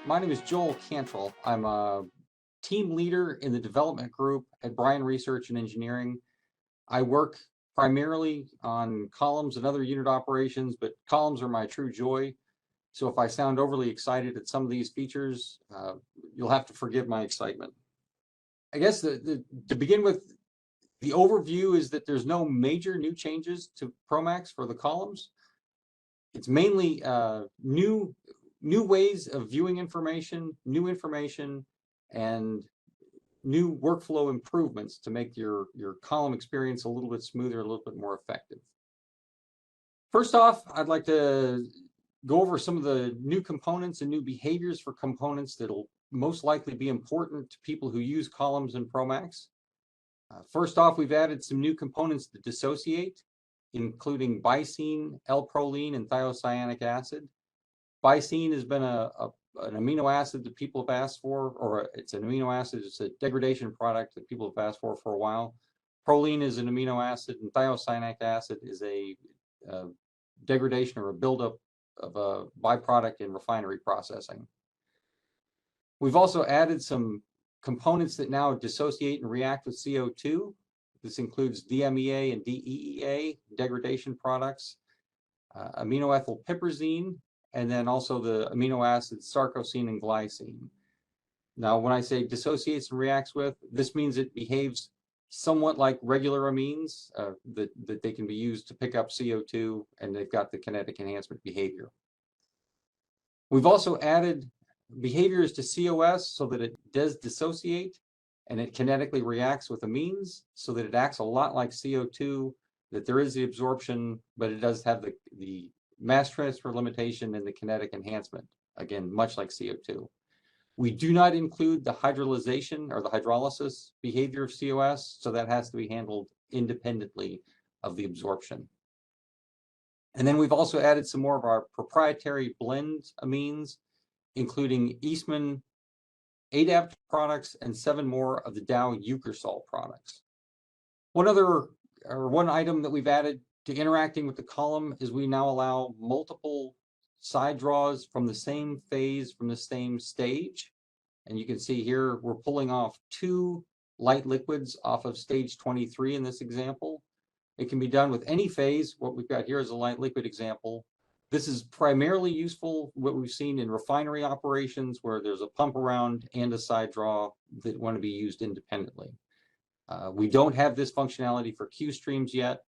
My name is Joel Cantrell. I'm a team leader in the development group at Bryan Research and Engineering. I work primarily on columns and other unit operations, but columns are my true joy. So if I sound overly excited at some of these features, you'll have to forgive my excitement. I guess to begin with, the overview is that there's no major new changes to ProMax for the columns. It's mainly new ways of viewing information, new information, and new workflow improvements to make your column experience a little bit smoother, a little bit more effective. First off, I'd like to go over some of the new components and new behaviors for components that'll most likely be important to people who use columns in ProMax. First off, we've added some new components to dissociate, including bicene, L-proline, and thiocyanic acid. Bicene has been an amino acid that people have asked for, or it's an amino acid, it's a degradation product that people have asked for a while. Proline is an amino acid, and thiocyanic acid is a degradation or a buildup of a byproduct in refinery processing. We've also added some components that now dissociate and react with CO2. This includes DMEA and DEEA degradation products, aminoethyl piperazine, and then also the amino acids sarcosine and glycine. Now, when I say dissociates and reacts with, this means it behaves somewhat like regular amines, that they can be used to pick up CO2, and they've got the kinetic enhancement behavior. We've also added behaviors to COS so that it does dissociate and it kinetically reacts with amines, so that it acts a lot like CO2, that there is the absorption, but it does have the mass transfer limitation and the kinetic enhancement, again, much like CO2. We do not include the hydrolyzation or the hydrolysis behavior of COS, so that has to be handled independently of the absorption. And then we've also added some more of our proprietary blend amines, including Eastman ADAPT products and 7 more of the Dow Eukersol products. One item that we've added to interacting with the column is we now allow multiple side draws from the same phase, from the same stage. And you can see here, we're pulling off 2 light liquids off of stage 23 in this example. It can be done with any phase. What we've got here is a light liquid example. This is primarily useful, what we've seen in refinery operations, where there's a pump around and a side draw that want to be used independently. We don't have this functionality for Q streams yet.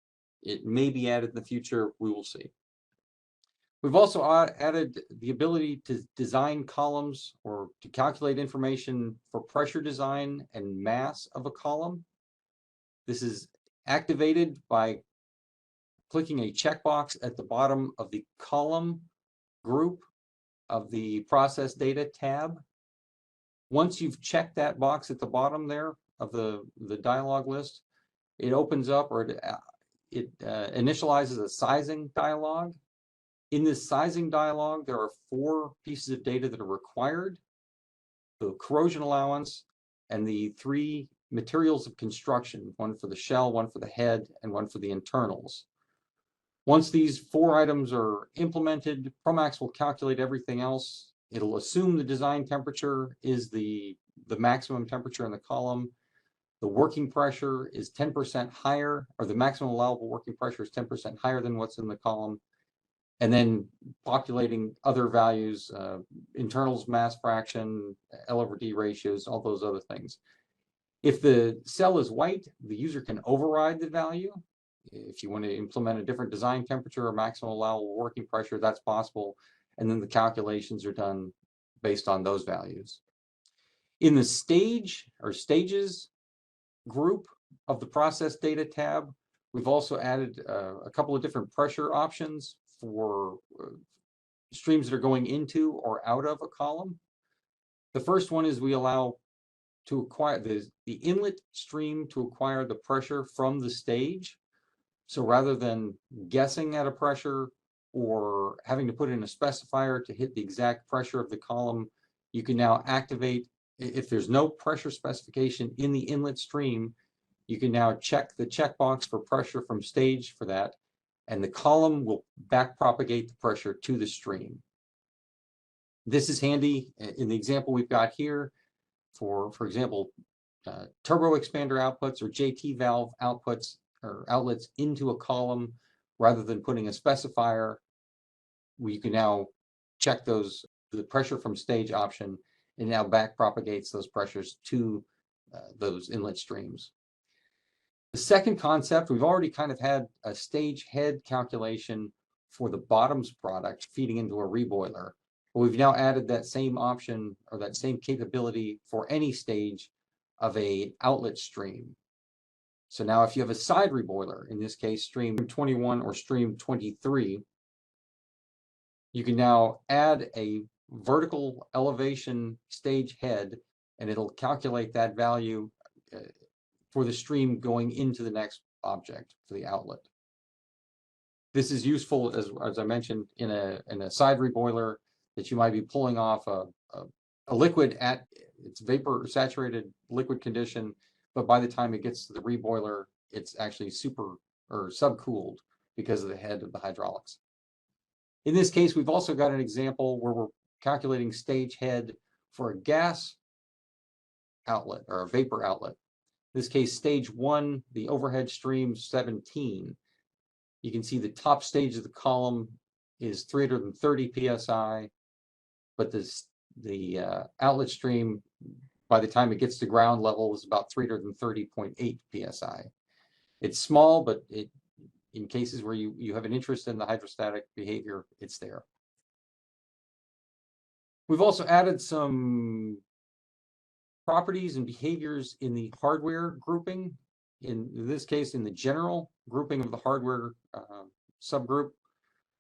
It may be added in the future. We will see. We've also added the ability to design columns or to calculate information for pressure design and mass of a column. This is activated by clicking a checkbox at the bottom of the column group of the process data tab. Once you've checked that box at the bottom there of the dialog list, it opens up, or it initializes a sizing dialog. In this sizing dialog, there are 4 pieces of data that are required: the corrosion allowance and the 3 materials of construction, one for the shell, one for the head, and one for the internals. Once these 4 items are implemented, ProMax will calculate everything else. It'll assume the design temperature is the maximum temperature in the column. The working pressure is 10% higher, or the maximum allowable working pressure is 10% higher than what's in the column. And then populating other values, internals mass fraction, L/D ratios, all those other things. If the cell is white, the user can override the value. If you want to implement a different design temperature or maximum allowable working pressure, that's possible. And then the calculations are done based on those values. In the stage or stages group of the process data tab, we've also added a couple of different pressure options for streams that are going into or out of a column. The first one is we allow to acquire the inlet stream to acquire the pressure from the stage. So rather than guessing at a pressure or having to put in a specifier to hit the exact pressure of the column, you can now activate, if there's no pressure specification in the inlet stream, you can now check the checkbox for pressure from stage for that, and the column will back propagate the pressure to the stream. This is handy in the example we've got here for example, turbo expander outputs or JT valve outputs or outlets into a column rather than putting a specifier. We can now check the pressure from stage option, and now back propagates those pressures to those inlet streams. The second concept, we've already kind of had a stage head calculation for the bottoms product feeding into a reboiler. But we've now added that same option or that same capability for any stage of a outlet stream. So now if you have a side reboiler, in this case stream 21 or stream 23, you can now add a vertical elevation stage head, and it'll calculate that value for the stream going into the next object for the outlet. This is useful, as I mentioned, in a side reboiler that you might be pulling off a liquid at its vapor saturated liquid condition, but by the time it gets to the reboiler, it's actually super or subcooled because of the head of the hydraulics. In this case, we've also got an example where we're calculating stage head for a gas outlet or a vapor outlet. In this case, stage 1, the overhead stream 17. You can see the top stage of the column is 330 psi, but the outlet stream, by the time it gets to ground level, is about 330.8 psi. It's small, but in cases where you have an interest in the hydrostatic behavior, it's there. We've also added some properties and behaviors in the hardware grouping. In this case, in the general grouping of the hardware subgroup,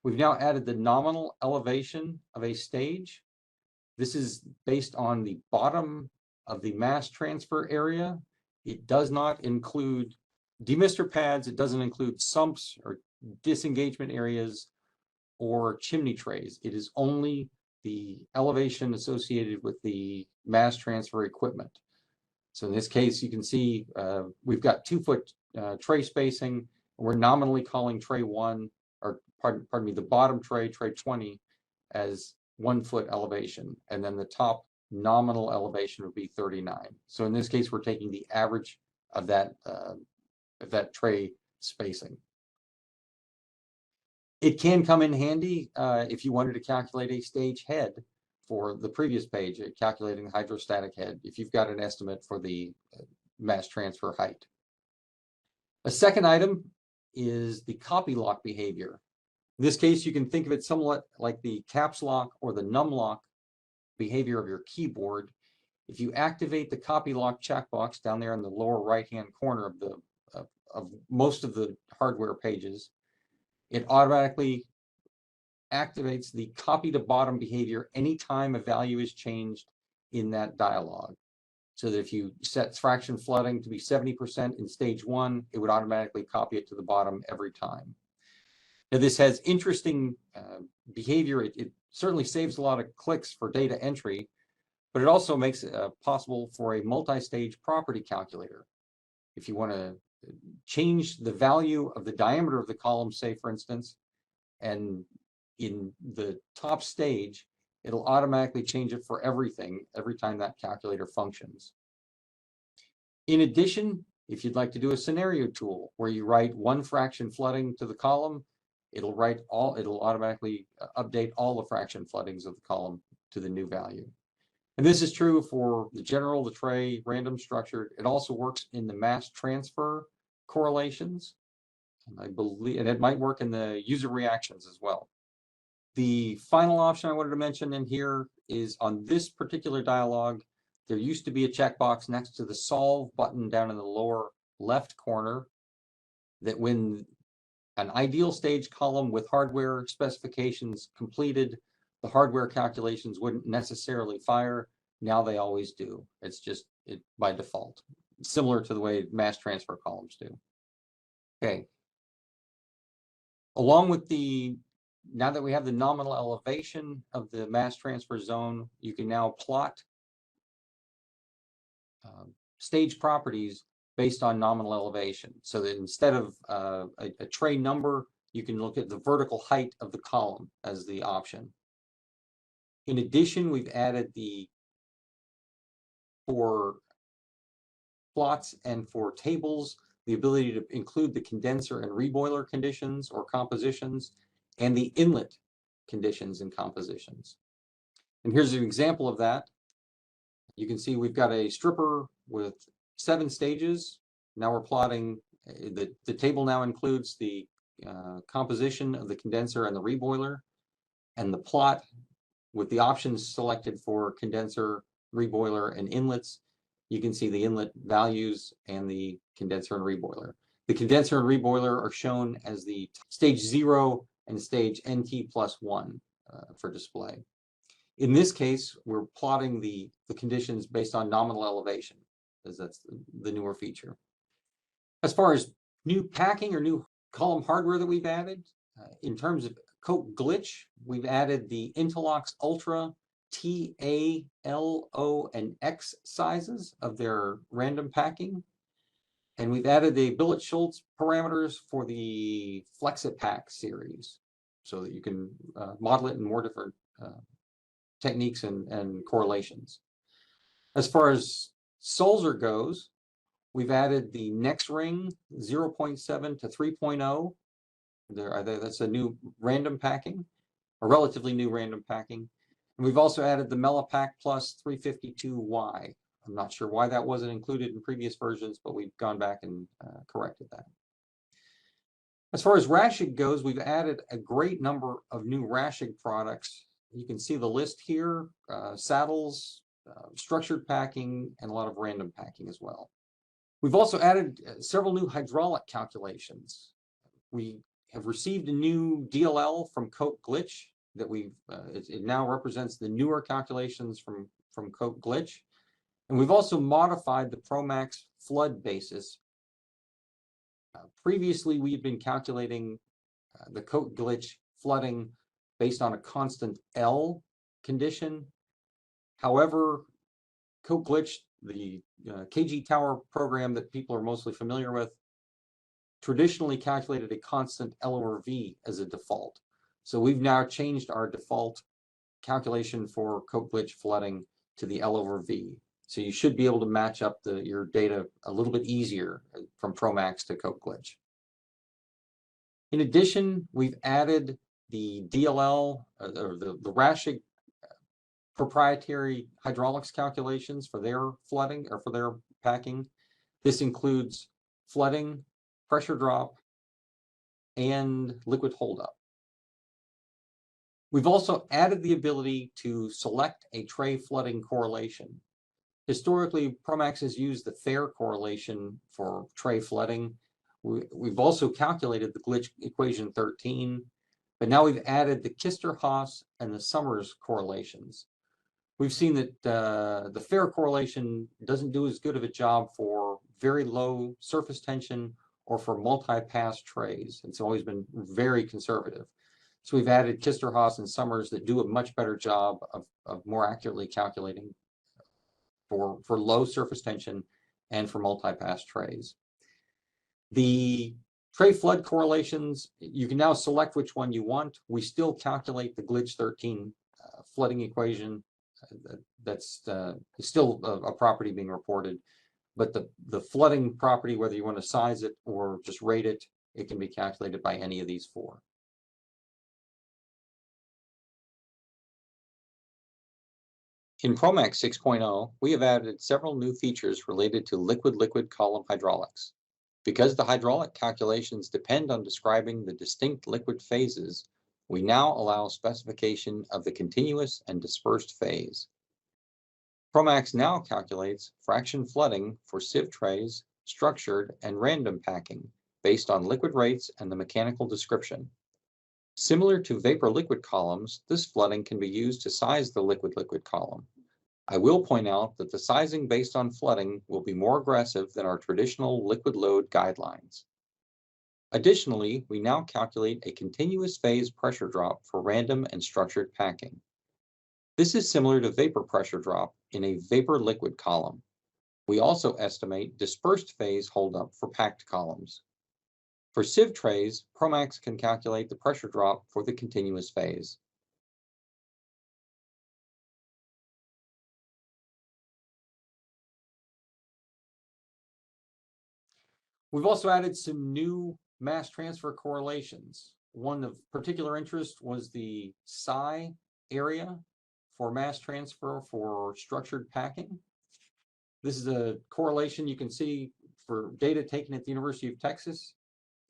we've now added the nominal elevation of a stage. This is based on the bottom of the mass transfer area. It does not include demister pads. It doesn't include sumps or disengagement areas or chimney trays. It is only the elevation associated with the mass transfer equipment. So in this case, you can see we've got 2-foot tray spacing. We're nominally calling tray 1, or pardon me, the bottom tray, tray 20, as 1-foot elevation, and then the top nominal elevation would be 39. So in this case, we're taking the average of that tray spacing. It can come in handy if you wanted to calculate a stage head for the previous page, calculating the hydrostatic head, if you've got an estimate for the mass transfer height. A second item is the copy lock behavior. In this case, you can think of it somewhat like the caps lock or the num lock behavior of your keyboard. If you activate the copy lock checkbox down there in the lower right-hand corner of most of the hardware pages, it automatically activates the copy to bottom behavior anytime a value is changed in that dialog. So that if you set fraction flooding to be 70% in stage 1, it would automatically copy it to the bottom every time. Now, this has interesting behavior. It certainly saves a lot of clicks for data entry, but it also makes it possible for a multi-stage property calculator. If you want to change the value of the diameter of the column, say, for instance, and in the top stage, it'll automatically change it for everything every time that calculator functions. In addition, if you'd like to do a scenario tool where you write 1 fraction flooding to the column, it'll automatically update all the fraction floodings of the column to the new value. And this is true for the general, the tray, random, structured. It also works in the mass transfer correlations, and I believe, and it might work in the user reactions as well. The final option I wanted to mention in here is on this particular dialog, there used to be a checkbox next to the solve button down in the lower left corner that when an ideal stage column with hardware specifications completed, the hardware calculations wouldn't necessarily fire. Now they always do. It's just by default, similar to the way mass transfer columns do. Okay. Along with now that we have the nominal elevation of the mass transfer zone, you can now plot stage properties based on nominal elevation. So that instead of a tray number, you can look at the vertical height of the column as the option. In addition, we've added for plots and for tables, the ability to include the condenser and reboiler conditions or compositions, and the inlet conditions and compositions. And here's an example of that. You can see we've got a stripper with 7 stages. Now we're plotting, the table now includes the composition of the condenser and the reboiler, and the plot with the options selected for condenser, reboiler, and inlets. You can see the inlet values and the condenser and reboiler. The condenser and reboiler are shown as the stage 0 and stage NT+1 for display. In this case, we're plotting the conditions based on nominal elevation, as that's the newer feature. As far as new packing or new column hardware that we've added, in terms of coat glitch, we've added the Interlocks Ultra TA, L, O, and X sizes of their random packing. And we've added the Billet-Schultz parameters for the Flex-It-Pack series so that you can model it in more different techniques and correlations. As far as Sulzer goes, we've added the next ring 0.7 to 3.0. That's a new random packing, a relatively new random packing. And we've also added the Melipack Plus 352Y. I'm not sure why that wasn't included in previous versions, but we've gone back and corrected that. As far as Raschig goes, we've added a great number of new Raschig products. You can see the list here, saddles, structured packing, and a lot of random packing as well. We've also added several new hydraulic calculations. We have received a new DLL from Coat Glitch that it now represents the newer calculations from Coat Glitch. And we've also modified the ProMax flood basis. Previously, we've been calculating the Coat Glitch flooding based on a constant L condition. However, Coat Glitch, the KG Tower program that people are mostly familiar with, traditionally calculated a constant L over V as a default. So we've now changed our default calculation for Coat Glitch flooding to the L over V. So you should be able to match up your data a little bit easier from ProMax to Coat Glitch. In addition, we've added the DLL, or the Raschig proprietary hydraulics calculations for their flooding or for their packing. This includes flooding, pressure drop, and liquid holdup. We've also added the ability to select a tray flooding correlation. Historically, ProMax has used the fair correlation for tray flooding. We've also calculated the glitch equation 13, but now we've added the Kister-Haas and the Summers correlations. We've seen that the fair correlation doesn't do as good of a job for very low surface tension or for multi-pass trays. It's always been very conservative. So we've added Kister-Haas and Summers that do a much better job of more accurately calculating for low surface tension and for multi-pass trays. The tray flood correlations, you can now select which one you want. We still calculate the glitch 13 flooding equation. That's still a property being reported, but the flooding property, whether you want to size it or just rate it, it can be calculated by any of these 4. In ProMax 6.0, we have added several new features related to liquid-liquid column hydraulics. Because the hydraulic calculations depend on describing the distinct liquid phases, we now allow specification of the continuous and dispersed phase. ProMax now calculates fraction flooding for sieve trays, structured, and random packing based on liquid rates and the mechanical description. Similar to vapor-liquid columns, this flooding can be used to size the liquid-liquid column. I will point out that the sizing based on flooding will be more aggressive than our traditional liquid load guidelines. Additionally, we now calculate a continuous phase pressure drop for random and structured packing. This is similar to vapor pressure drop in a vapor-liquid column. We also estimate dispersed phase holdup for packed columns. For sieve trays, ProMax can calculate the pressure drop for the continuous phase. We've also added some new mass transfer correlations. One of particular interest was the psi area for mass transfer for structured packing. This is a correlation you can see for data taken at the University of Texas.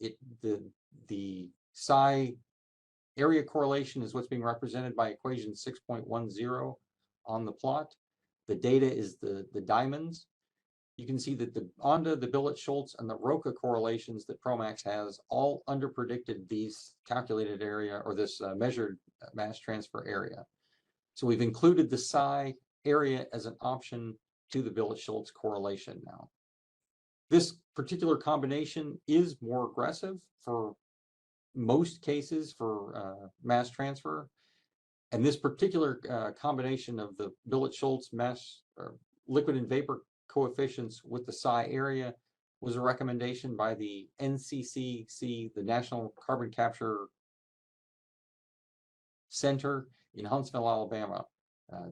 The psi area correlation is what's being represented by equation 6.10 on the plot. The data is the diamonds. You can see that the Onda, the Billet-Schultz, and the Roca correlations that ProMax has all underpredicted these calculated area, or this measured mass transfer area. So we've included the psi area as an option to the Billet-Schultz correlation now. This particular combination is more aggressive for most cases for mass transfer. And this particular combination of the Billet-Schultz mass liquid and vapor coefficients with the psi area was a recommendation by the NCCC, the National Carbon Capture Center in Huntsville, Alabama.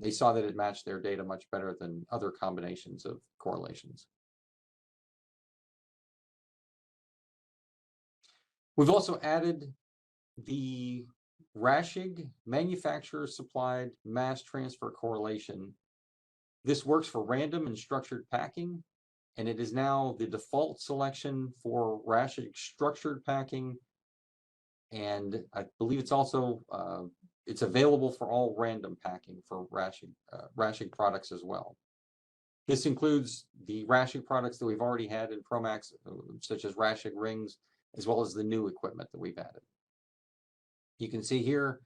They saw that it matched their data much better than other combinations of correlations. We've also added the Raschig manufacturer supplied mass transfer correlation. This works for random and structured packing, and it is now the default selection for Raschig structured packing. And I believe it's also it's available for all random packing for Raschig products as well. This includes the Raschig products that we've already had in ProMax, such as Raschig rings, as well as the new equipment that we've added. You can see here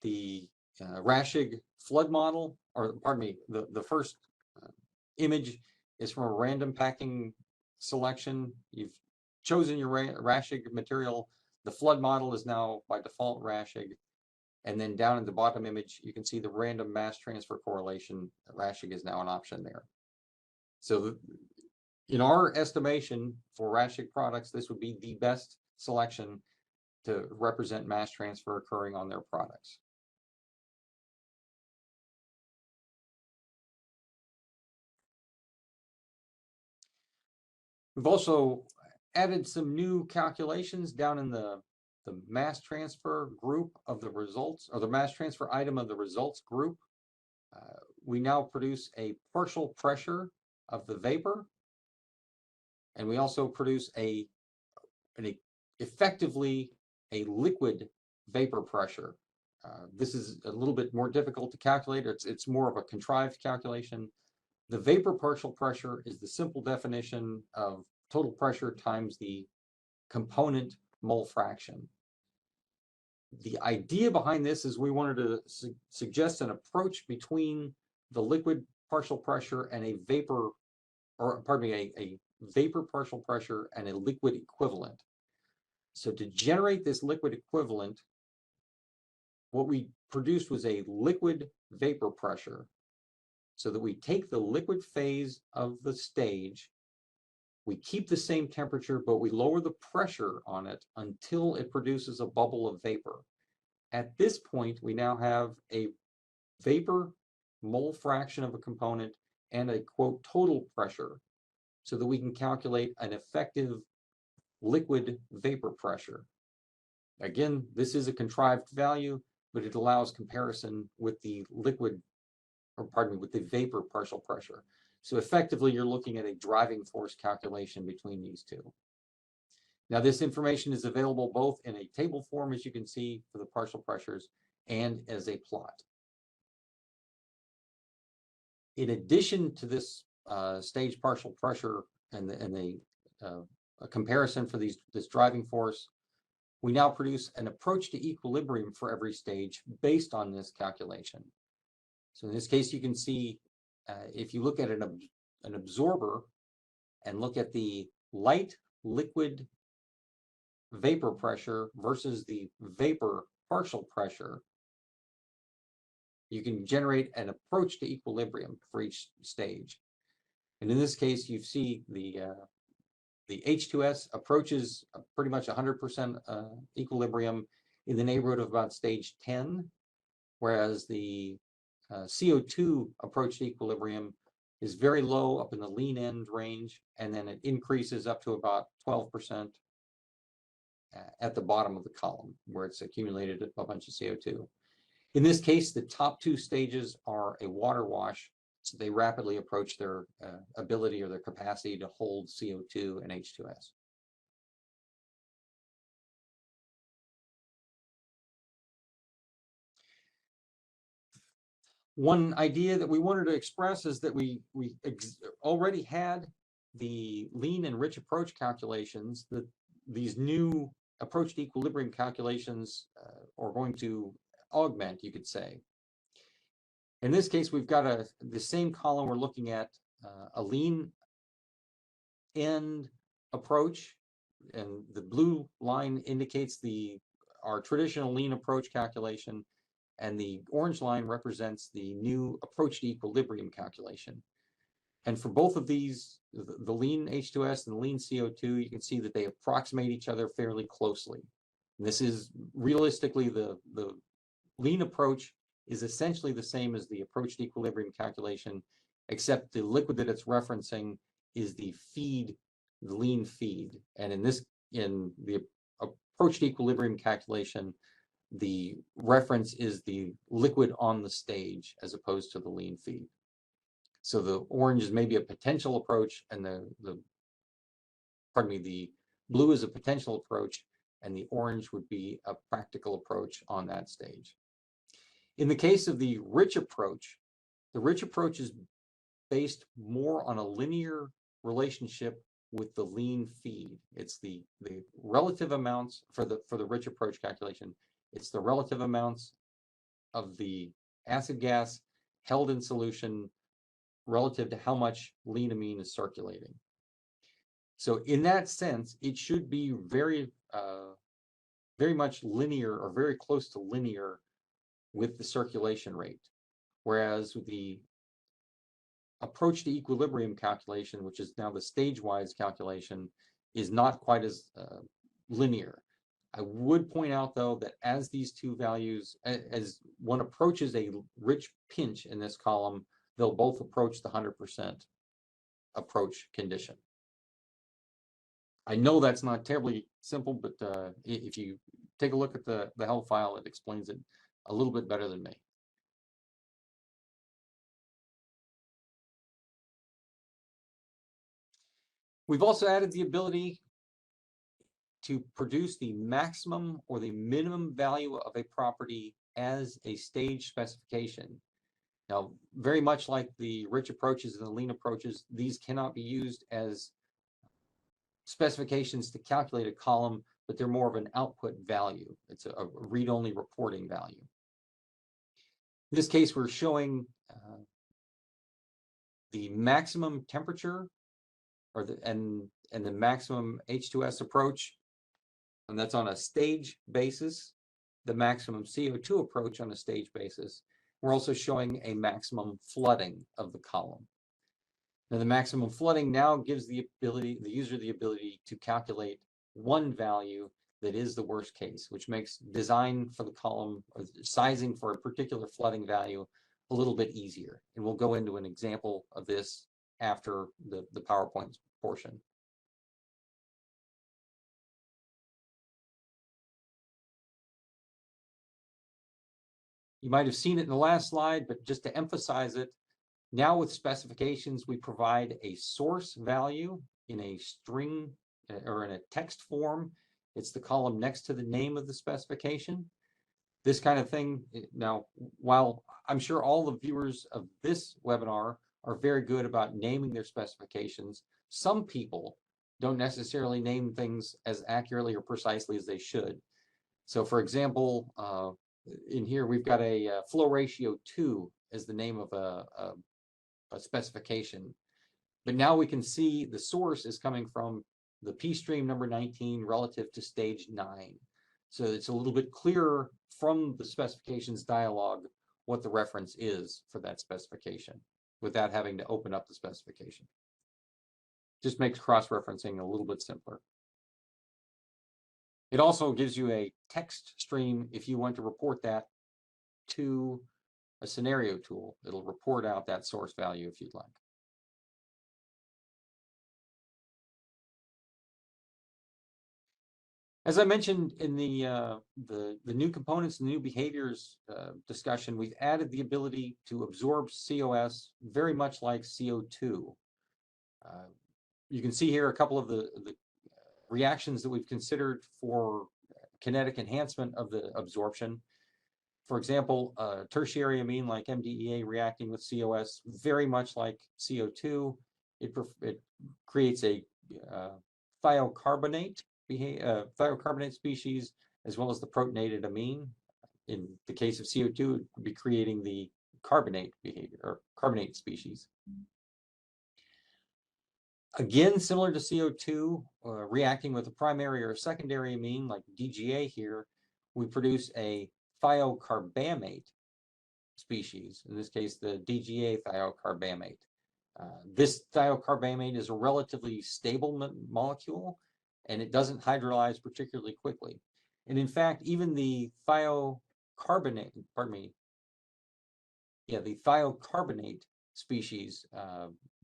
the Raschig flood model, or pardon me, the first image is from a random packing selection. You've chosen your Raschig material. The flood model is now by default Raschig. And then down in the bottom image, you can see the random mass transfer correlation. Raschig is now an option there. So in our estimation for Raschig products, this would be the best selection to represent mass transfer occurring on their products. We've also added some new calculations down in the mass transfer group of the results, or the mass transfer item of the results group. We now produce a partial pressure of the vapor, and we also produce effectively a liquid vapor pressure. This is a little bit more difficult to calculate. It's more of a contrived calculation. The vapor partial pressure is the simple definition of total pressure times the component mole fraction. The idea behind this is we wanted to suggest an approach between the liquid partial pressure and a vapor, or pardon me, a vapor partial pressure and a liquid equivalent. So to generate this liquid equivalent, what we produced was a liquid vapor pressure, so that we take the liquid phase of the stage, we keep the same temperature, but we lower the pressure on it until it produces a bubble of vapor. At this point, we now have a vapor mole fraction of a component and a, quote, total pressure, so that we can calculate an effective liquid vapor pressure. Again, this is a contrived value, but it allows comparison with the liquid, or pardon me, with the vapor partial pressure. So effectively, you're looking at a driving force calculation between these two. Now, this information is available both in a table form, as you can see, for the partial pressures, and as a plot. In addition to this stage partial pressure and a comparison for this driving force, we now produce an approach to equilibrium for every stage based on this calculation. So in this case, you can see if you look at an absorber and look at the light liquid vapor pressure versus the vapor partial pressure, you can generate an approach to equilibrium for each stage. And in this case, you see the H2S approaches pretty much 100% equilibrium in the neighborhood of about stage 10, whereas the CO2 approach to equilibrium is very low up in the lean end range, and then it increases up to about 12% at the bottom of the column where it's accumulated a bunch of CO2. In this case, the top two stages are a water wash, so they rapidly approach their ability or their capacity to hold CO2 and H2S. One idea that we wanted to express is that we already had the lean and rich approach calculations. That these new approach to equilibrium calculations are going to augment, you could say. In this case, we've got the same column. We're looking at a lean end approach, and the blue line indicates our traditional lean approach calculation, and the orange line represents the new approach to equilibrium calculation. And for both of these, the lean H2S and the lean CO2, you can see that they approximate each other fairly closely. And this is realistically the lean approach is essentially the same as the approach to equilibrium calculation, except the liquid that it's referencing is the feed, the lean feed. And in the approach to equilibrium calculation, the reference is the liquid on the stage as opposed to the lean feed. So the orange is maybe a potential approach, and the blue is a potential approach, and the orange would be a practical approach on that stage. In the case of the rich approach is based more on a linear relationship with the lean feed. It's the relative amounts for the rich approach calculation. It's the relative amounts of the acid gas held in solution relative to how much lean amine is circulating. So in that sense, it should be very much linear or very close to linear with the circulation rate. Whereas the approach to equilibrium calculation, which is now the stage-wise calculation, is not quite as linear. I would point out, though, that as these two values, as one approaches a rich pinch in this column, they'll both approach the 100% approach condition. I know that's not terribly simple, but if you take a look at the help file, it explains it a little bit better than me. We've also added the ability to produce the maximum or the minimum value of a property as a stage specification. Now, very much like the rich approaches and the lean approaches, these cannot be used as specifications to calculate a column, but they're more of an output value. It's a read-only reporting value. In this case, we're showing the maximum temperature and the maximum H2S approach, and that's on a stage basis, the maximum CO2 approach on a stage basis. We're also showing a maximum flooding of the column. Now, the maximum flooding now gives the user the ability to calculate one value that is the worst case, which makes design for the column or sizing for a particular flooding value a little bit easier. And we'll go into an example of this after the PowerPoint portion. You might have seen it in the last slide, but just to emphasize it, now with specifications, we provide a source value in a string or in a text form. It's the column next to the name of the specification. This kind of thing. Now, while I'm sure all the viewers of this webinar are very good about naming their specifications, some people don't necessarily name things as accurately or precisely as they should. So, for example, in here we've got a flow ratio 2 as the name of a specification. But now we can see the source is coming from the P stream number 19 relative to stage 9. So it's a little bit clearer from the specifications dialog what the reference is for that specification without having to open up the specification. Just makes cross-referencing a little bit simpler. It also gives you a text stream if you want to report that to a scenario tool. It'll report out that source value if you'd like. As I mentioned in the new components and new behaviors discussion, we've added the ability to absorb COS very much like CO2. You can see here a couple of the reactions that we've considered for kinetic enhancement of the absorption. For example, a tertiary amine like MDEA reacting with COS very much like CO2. It creates a thiocarbonate species, as well as the protonated amine. In the case of CO2, it would be creating the carbonate behavior or carbonate species. Again, similar to CO2, reacting with a primary or a secondary amine like DGA here, we produce a thiocarbamate species, in this case, the DGA thiocarbamate. This thiocarbamate is a relatively stable molecule, and it doesn't hydrolyze particularly quickly. And in fact, even the thiocarbonate, the thiocarbonate species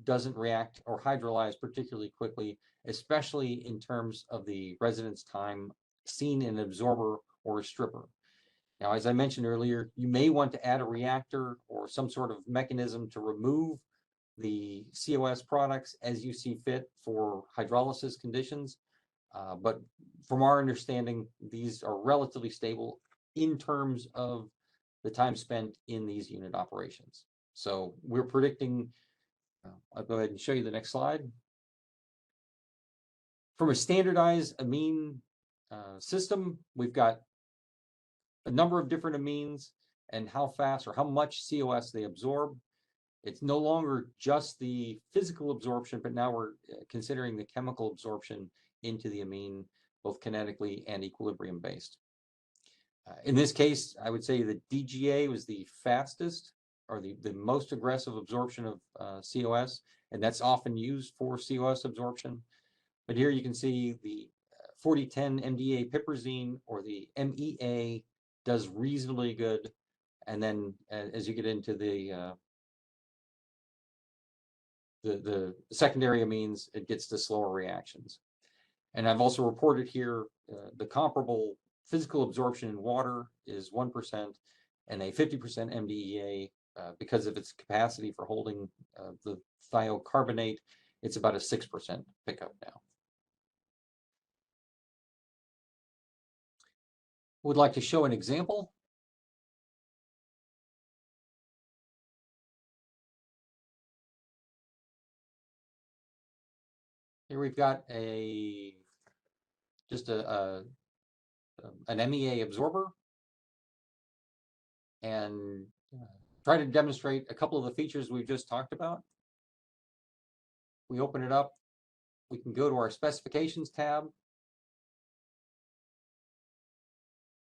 doesn't react or hydrolyze particularly quickly, especially in terms of the residence time seen in an absorber or a stripper. Now, as I mentioned earlier, you may want to add a reactor or some sort of mechanism to remove the COS products as you see fit for hydrolysis conditions. But from our understanding, these are relatively stable in terms of the time spent in these unit operations. So we're predicting, I'll go ahead and show you the next slide. From a standardized amine system, we've got a number of different amines and how fast or how much COS they absorb. It's no longer just the physical absorption, but now we're considering the chemical absorption into the amine, both kinetically and equilibrium based. In this case, I would say that DGA was the fastest or the most aggressive absorption of COS, and that's often used for COS absorption. But here you can see the 4010 MDA piperazine or the MEA does reasonably good. And then as you get into the secondary amines, it gets to slower reactions. And I've also reported here the comparable physical absorption in water is 1%, and a 50% MDEA, because of its capacity for holding the thiocarbonate, it's about a 6% pickup now. Would like to show an example. Here we've got just an MEA absorber, and try to demonstrate a couple of the features we've just talked about. We open it up, we can go to our specifications tab.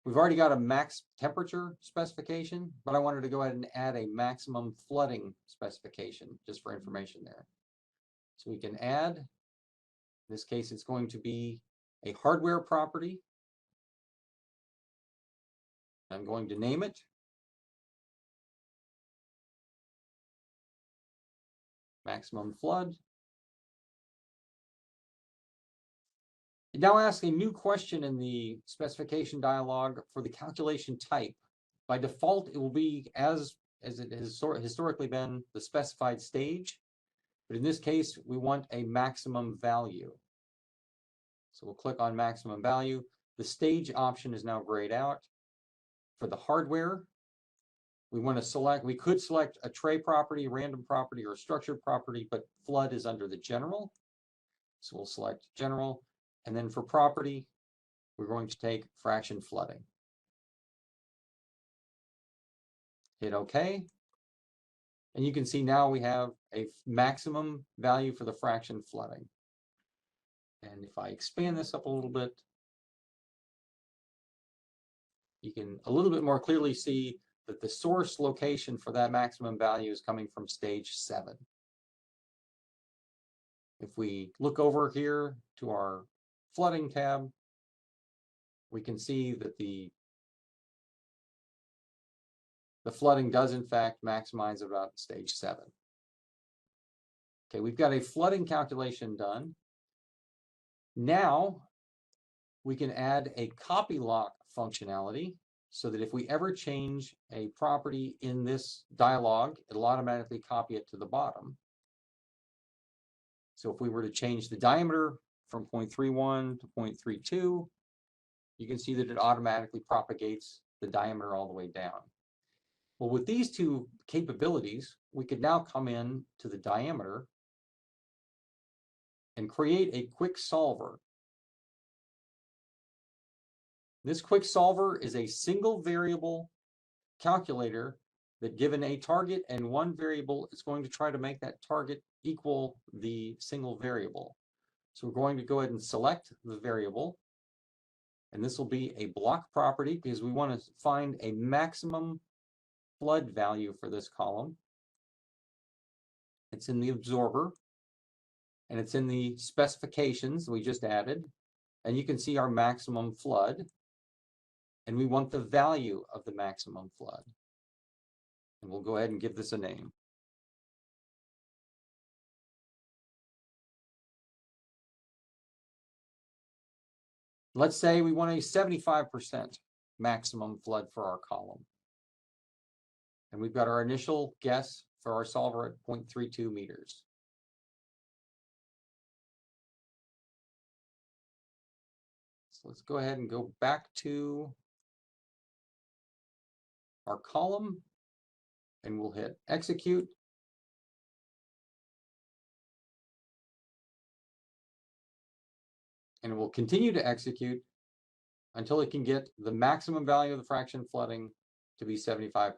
We've already got a max temperature specification, but I wanted to go ahead and add a maximum flooding specification just for information there. So we can add, in this case, it's going to be a hardware property. I'm going to name it maximum flood. It now asks a new question in the specification dialog for the calculation type. By default, it will be as it has historically been the specified stage, but in this case, we want a maximum value. So we'll click on maximum value. The stage option is now grayed out. For the hardware, we want to select, we could select a tray property, random property, or a structured property, but flood is under the general. So we'll select general. And then for property, we're going to take fraction flooding. Hit OK. And you can see now we have a maximum value for the fraction flooding. And if I expand this up a little bit, you can a little bit more clearly see that the source location for that maximum value is coming from stage 7. If we look over here to our flooding tab, we can see that the flooding does in fact maximize about stage 7. Okay, we've got a flooding calculation done. Now we can add a copy lock functionality so that if we ever change a property in this dialog, it'll automatically copy it to the bottom. So if we were to change the diameter from 0.31 to 0.32, you can see that it automatically propagates the diameter all the way down. Well, with these two capabilities, we could now come in to the diameter and create a quick solver. This quick solver is a single variable calculator that, given a target and one variable, is going to try to make that target equal the single variable. So we're going to go ahead and select the variable, and this will be a block property because we want to find a maximum flood value for this column. It's in the absorber, and it's in the specifications we just added, and you can see our maximum flood, and we want the value of the maximum flood. And we'll go ahead and give this a name. Let's say we want a 75% maximum flood for our column. And we've got our initial guess for our solver at 0.32 meters. So let's go ahead and go back to our column, and we'll hit execute. And it will continue to execute until it can get the maximum value of the fraction flooding to be 75%.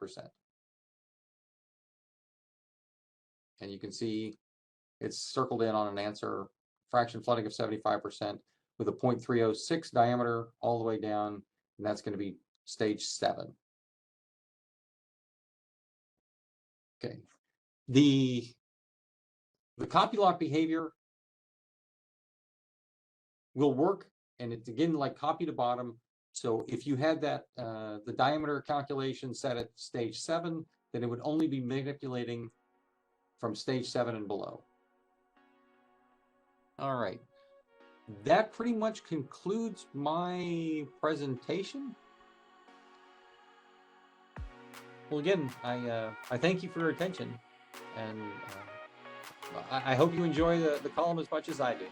And you can see it's circled in on an answer, fraction flooding of 75% with a 0.306 diameter all the way down, and that's going to be stage 7. Okay. The copy lock behavior will work, and it's again like copy to bottom. So if you had that the diameter calculation set at stage 7, then it would only be manipulating from stage 7 and below. All right, that pretty much concludes my presentation. Well, again, I thank you for your attention, and I hope you enjoy the column as much as I do.